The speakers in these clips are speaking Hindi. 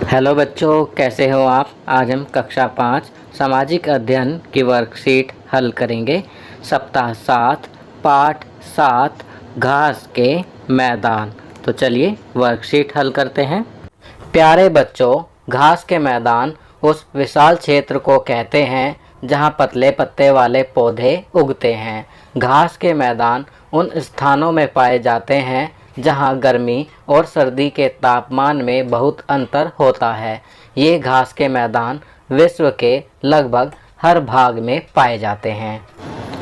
हेलो बच्चों, कैसे हो आप। आज हम कक्षा 5 सामाजिक अध्ययन की वर्कशीट हल करेंगे। सप्ताह 7 पाठ 7 घास के मैदान। तो चलिए वर्कशीट हल करते हैं। प्यारे बच्चों, घास के मैदान उस विशाल क्षेत्र को कहते हैं जहां पतले पत्ते वाले पौधे उगते हैं। घास के मैदान उन स्थानों में पाए जाते हैं जहां गर्मी और सर्दी के तापमान में बहुत अंतर होता है। ये घास के मैदान विश्व के लगभग हर भाग में पाए जाते हैं।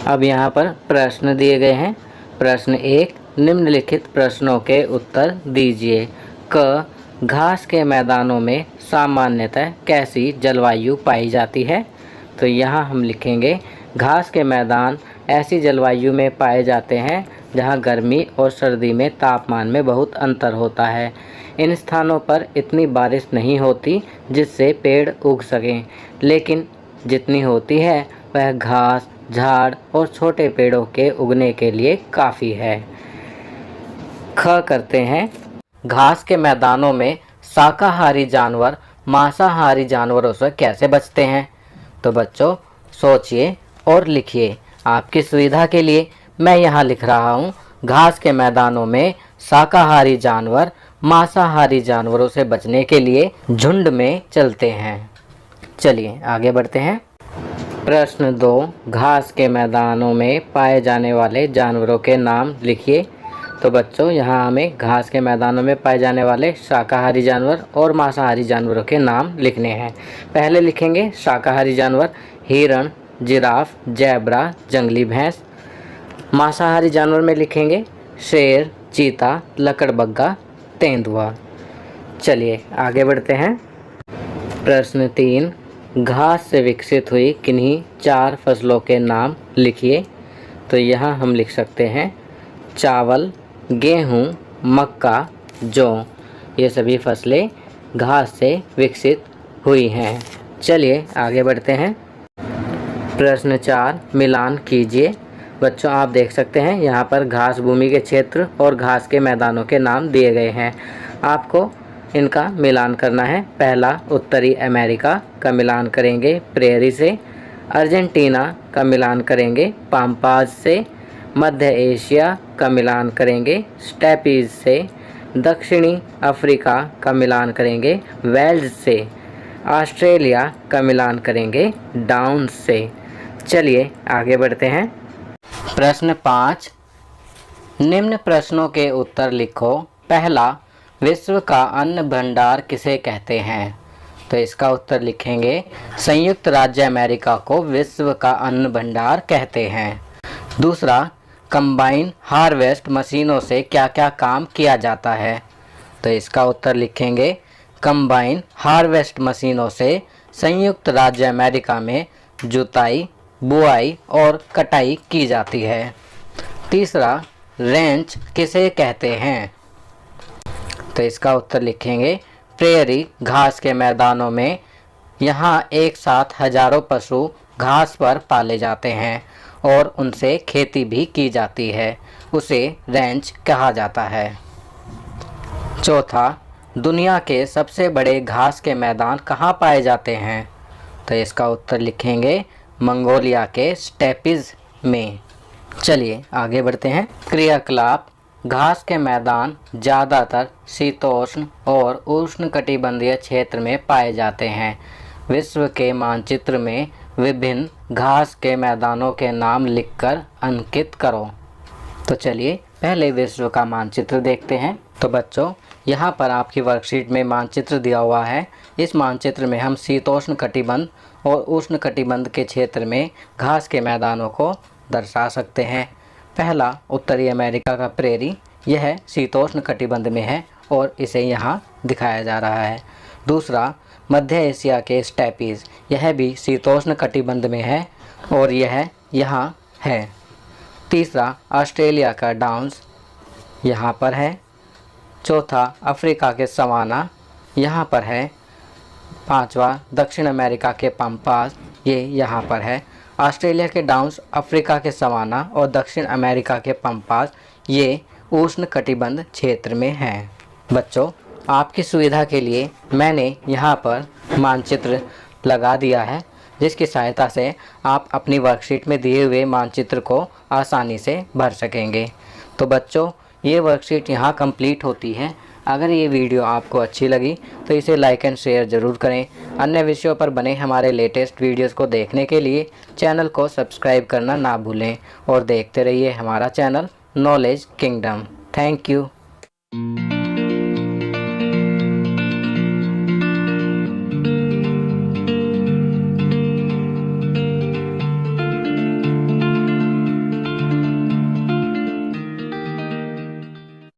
अब यहाँ पर प्रश्न दिए गए हैं। प्रश्न 1, निम्नलिखित प्रश्नों के उत्तर दीजिए। क, घास के मैदानों में सामान्यतः कैसी जलवायु पाई जाती है। तो यहाँ हम लिखेंगे घास के मैदान ऐसी जलवायु में पाए जाते हैं जहाँ गर्मी और सर्दी में तापमान में बहुत अंतर होता है। इन स्थानों पर इतनी बारिश नहीं होती जिससे पेड़ उग सकें, लेकिन जितनी होती है वह घास, झाड़ और छोटे पेड़ों के उगने के लिए काफ़ी है। ख करते हैं, घास के मैदानों में शाकाहारी जानवर मांसाहारी जानवरों से कैसे बचते हैं। तो बच्चों सोचिए और लिखिए। आपकी सुविधा के लिए मैं यहाँ लिख रहा हूँ, घास के मैदानों में शाकाहारी जानवर मांसाहारी जानवरों से बचने के लिए झुंड में चलते हैं। चलिए आगे बढ़ते हैं। प्रश्न 2, घास के मैदानों में पाए जाने वाले जानवरों के नाम लिखिए। तो बच्चों यहाँ हमें घास के मैदानों में पाए जाने वाले शाकाहारी जानवर और मांसाहारी जानवरों के नाम लिखने हैं। पहले लिखेंगे शाकाहारी जानवर, हिरण, जिराफ, ज़ेब्रा, जंगली भैंस। मांसाहारी जानवर में लिखेंगे शेर, चीता, लकड़बग्गा, तेंदुआ। चलिए आगे बढ़ते हैं। प्रश्न 3, घास से विकसित हुई किन्हीं 4 फसलों के नाम लिखिए। तो यहाँ हम लिख सकते हैं चावल, गेहूँ, मक्का, जौ। ये सभी फसलें घास से विकसित हुई हैं। चलिए आगे बढ़ते हैं। प्रश्न 4, मिलान कीजिए। बच्चों आप देख सकते हैं यहाँ पर घास भूमि के क्षेत्र और घास के मैदानों के नाम दिए गए हैं। आपको इनका मिलान करना है। पहला, उत्तरी अमेरिका का मिलान करेंगे प्रेरी से। अर्जेंटीना का मिलान करेंगे पाम्पाज से। मध्य एशिया का मिलान करेंगे स्टेपीज से। दक्षिणी अफ्रीका का मिलान करेंगे वेल्स से। ऑस्ट्रेलिया का मिलान करेंगे डाउन्स से। चलिए आगे बढ़ते हैं। प्रश्न 5, निम्न प्रश्नों के उत्तर लिखो। पहला, विश्व का अन्न भंडार किसे कहते हैं। तो इसका उत्तर लिखेंगे संयुक्त राज्य अमेरिका को विश्व का अन्न भंडार कहते हैं। दूसरा, कंबाइन हार्वेस्ट मशीनों से क्या क्या काम किया जाता है। तो इसका उत्तर लिखेंगे कंबाइन हार्वेस्ट मशीनों से संयुक्त राज्य अमेरिका में जुताई, बुआई और कटाई की जाती है। तीसरा, रेंच किसे कहते हैं। तो इसका उत्तर लिखेंगे प्रेरी घास के मैदानों में यहाँ एक साथ हजारों पशु घास पर पाले जाते हैं और उनसे खेती भी की जाती है, उसे रेंच कहा जाता है। चौथा, दुनिया के सबसे बड़े घास के मैदान कहाँ पाए जाते हैं। तो इसका उत्तर लिखेंगे मंगोलिया के स्टेपीज में। चलिए आगे बढ़ते हैं। क्रियाकलाप, घास के मैदान ज़्यादातर शीतोष्ण और उष्णकटिबंधीय क्षेत्र में पाए जाते हैं। विश्व के मानचित्र में विभिन्न घास के मैदानों के नाम लिखकर अंकित करो। तो चलिए पहले विश्व का मानचित्र देखते हैं। तो बच्चों यहाँ पर आपकी वर्कशीट में मानचित्र दिया हुआ है। इस मानचित्र में हम शीतोष्ण कटिबंध और उष्ण कटिबंध के क्षेत्र में घास के मैदानों को दर्शा सकते हैं। पहला, उत्तरी अमेरिका का प्रेरी, यह शीतोष्ण कटिबंध में है और इसे यहाँ दिखाया जा रहा है। दूसरा, मध्य एशिया के स्टेपीज, यह भी शीतोष्ण कटिबंध में है और यह यहाँ है। तीसरा, ऑस्ट्रेलिया का डाउन्स यहाँ पर है। चौथा, अफ्रीका के सवाना यहाँ पर है। पांचवा, दक्षिण अमेरिका के पम्पास, ये यहाँ पर है। ऑस्ट्रेलिया के डाउन्स, अफ्रीका के सवाना और दक्षिण अमेरिका के पम्पास ये उष्ण कटिबंध क्षेत्र में हैं। बच्चों आपकी सुविधा के लिए मैंने यहाँ पर मानचित्र लगा दिया है, जिसकी सहायता से आप अपनी वर्कशीट में दिए हुए मानचित्र को आसानी से भर सकेंगे। तो बच्चों, ये वर्कशीट यहाँ कंप्लीट होती है। अगर ये वीडियो आपको अच्छी लगी तो इसे लाइक एंड शेयर ज़रूर करें। अन्य विषयों पर बने हमारे लेटेस्ट वीडियोस को देखने के लिए चैनल को सब्सक्राइब करना ना भूलें और देखते रहिए हमारा channel knowledge kingdom. Thank you.